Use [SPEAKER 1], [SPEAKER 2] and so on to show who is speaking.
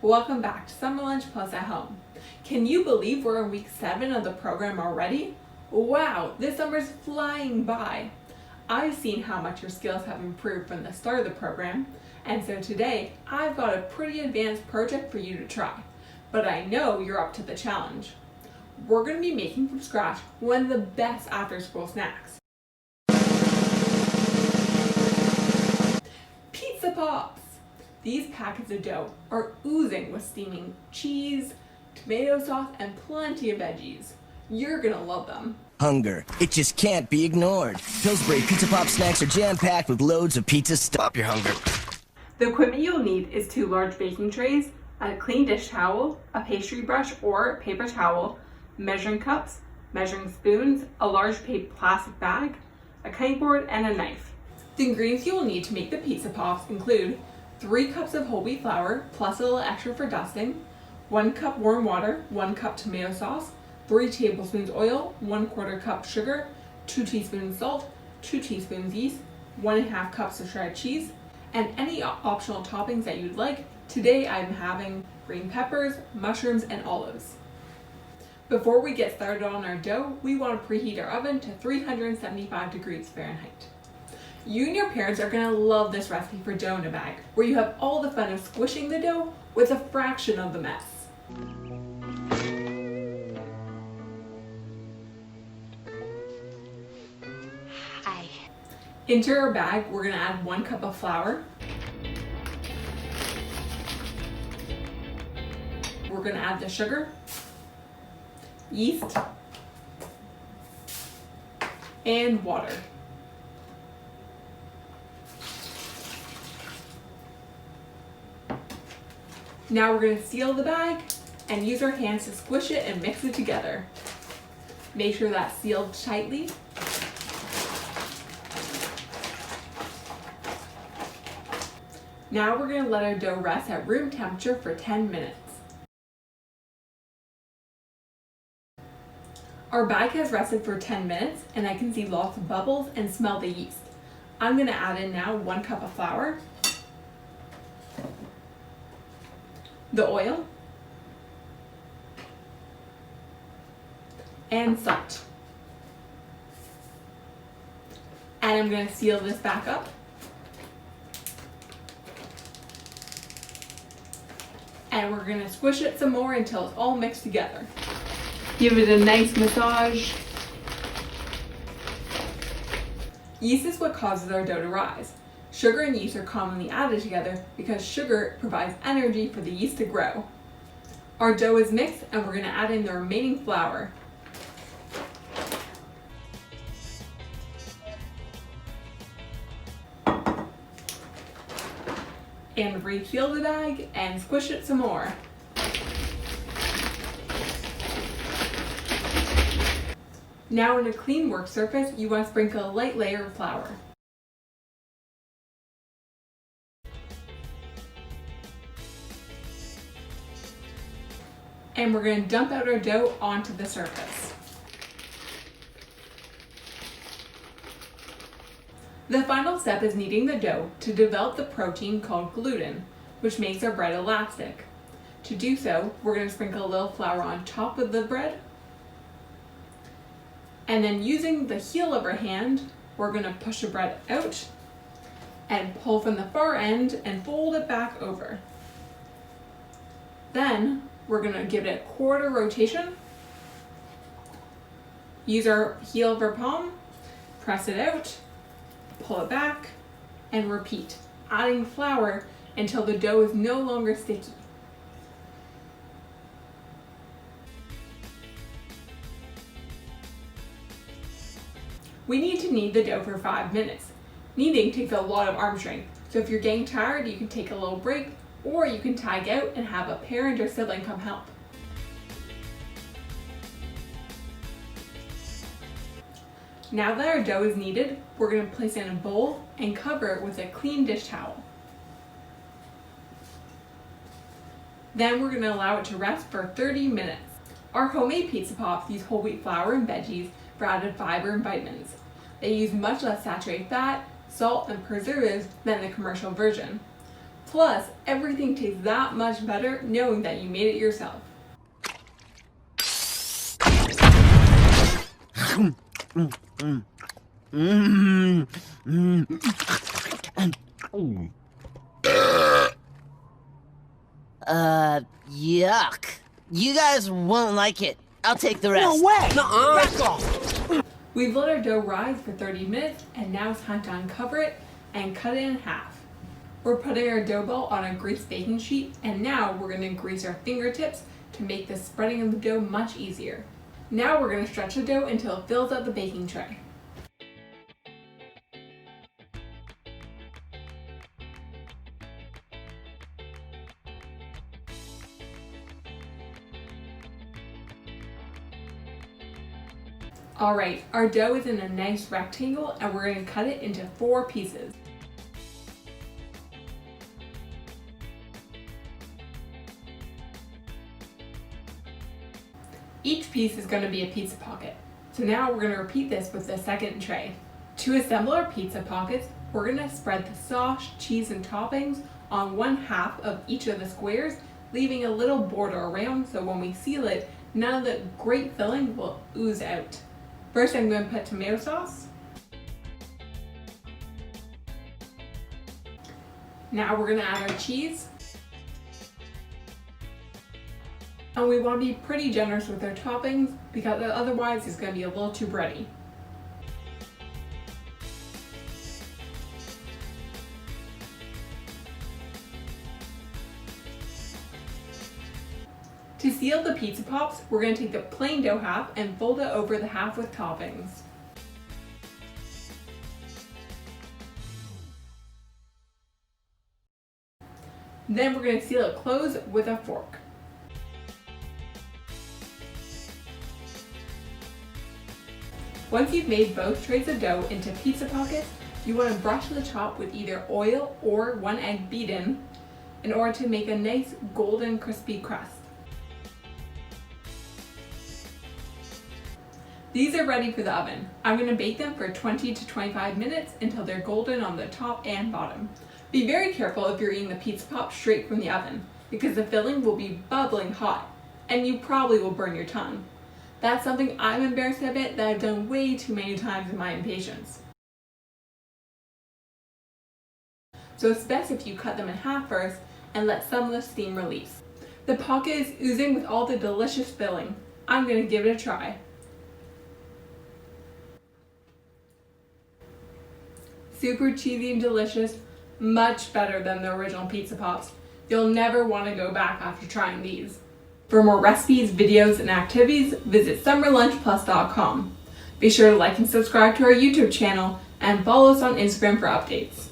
[SPEAKER 1] Welcome back to Summer Lunch Plus at Home. Can you believe we're in week 7 of the program already? Wow, this summer's flying by. I've seen how much your skills have improved from the start of the program, and so today I've got a pretty advanced project for you to try. But I know you're up to the challenge. We're going to be making from scratch one of the best after-school snacks. Pizza Pops! These packets of dough are oozing with steaming cheese, tomato sauce, and plenty of veggies. You're gonna love them.
[SPEAKER 2] Hunger. It just can't be ignored. Pillsbury Pizza Pop snacks are jam-packed with loads of pizza. Stop your hunger.
[SPEAKER 1] The equipment you'll need is 2 large baking trays, a clean dish towel, a pastry brush or paper towel, measuring cups, measuring spoons, a large plastic bag, a cutting board, and a knife. The ingredients you will need to make the Pizza Pops include 3 cups of whole wheat flour plus a little extra for dusting, 1 cup warm water, 1 cup tomato sauce, 3 tablespoons oil, 1/4 cup sugar, 2 teaspoons salt, 2 teaspoons yeast, 1.5 cups of shredded cheese, and any optional toppings that you'd like. Today I'm having green peppers, mushrooms, and olives. Before we get started on our dough, we want to preheat our oven to 375 degrees Fahrenheit. You and your parents are going to love this recipe for dough in a bag, where you have all the fun of squishing the dough with a fraction of the mess.
[SPEAKER 3] Hi.
[SPEAKER 1] Into our bag, we're going to add 1 cup of flour. We're going to add the sugar, yeast, and water. Now we're going to seal the bag and use our hands to squish it and mix it together. Make sure that's sealed tightly. Now we're going to let our dough rest at room temperature for 10 minutes. Our bag has rested for 10 minutes and I can see lots of bubbles and smell the yeast. I'm going to add in now 1 cup of flour, the oil, and salt. And I'm going to seal this back up. And we're going to squish it some more until it's all mixed together. Give it a nice massage. Yeast is what causes our dough to rise. Sugar and yeast are commonly added together because sugar provides energy for the yeast to grow. Our dough is mixed and we're going to add in the remaining flour. And refill the bag and squish it some more. Now on a clean work surface, you want to sprinkle a light layer of flour. And we're going to dump out our dough onto the surface. The final step is kneading the dough to develop the protein called gluten, which makes our bread elastic. To do so, we're going to sprinkle a little flour on top of the bread. And then using the heel of our hand, we're going to push the bread out and pull from the far end and fold it back over. Then we're going to give it a 1/4 rotation. Use our heel of our palm, press it out, pull it back, and repeat, adding flour until the dough is no longer sticky. We need to knead the dough for 5 minutes. Kneading takes a lot of arm strength, so if you're getting tired, you can take a little break, or you can tag out and have a parent or sibling come help. Now that our dough is kneaded, we're going to place it in a bowl and cover it with a clean dish towel. Then we're going to allow it to rest for 30 minutes. Our homemade Pizza Pops use whole wheat flour and veggies for added fiber and vitamins. They use much less saturated fat, salt, and preservatives than the commercial version. Plus, everything tastes that much better knowing that you made it yourself.
[SPEAKER 3] Yuck. You guys won't like it. I'll take the rest.
[SPEAKER 4] No way!
[SPEAKER 3] Back off!
[SPEAKER 1] We've let our dough rise for 30 minutes and now it's time to uncover it and cut it in half. We're putting our dough ball on a greased baking sheet and now we're going to grease our fingertips to make the spreading of the dough much easier. Now we're going to stretch the dough until it fills up the baking tray. Alright, our dough is in a nice rectangle and we're going to cut it into 4 pieces. Each piece is going to be a pizza pocket. So now we're going to repeat this with the second tray. To assemble our pizza pockets, we're going to spread the sauce, cheese, and toppings on 1/2 of each of the squares, leaving a little border around so when we seal it, none of the great filling will ooze out. First, I'm going to put tomato sauce. Now we're going to add our cheese. And we want to be pretty generous with our toppings because otherwise it's going to be a little too bready. To seal the pizza pops, we're going to take the plain dough half and fold it over the half with toppings. Then we're going to seal it closed with a fork. Once you've made both trays of dough into pizza pockets, you want to brush the top with either oil or 1 egg beaten in order to make a nice golden crispy crust. These are ready for the oven. I'm going to bake them for 20 to 25 minutes until they're golden on the top and bottom. Be very careful if you're eating the pizza pop straight from the oven because the filling will be bubbling hot and you probably will burn your tongue. That's something I'm embarrassed to admit that I've done way too many times in my impatience. So it's best if you cut them in half first and let some of the steam release. The pocket is oozing with all the delicious filling. I'm going to give it a try. Super cheesy and delicious, much better than the original pizza pops. You'll never want to go back after trying these. For more recipes, videos, and activities, visit summerlunchplus.com. Be sure to like and subscribe to our YouTube channel and follow us on Instagram for updates.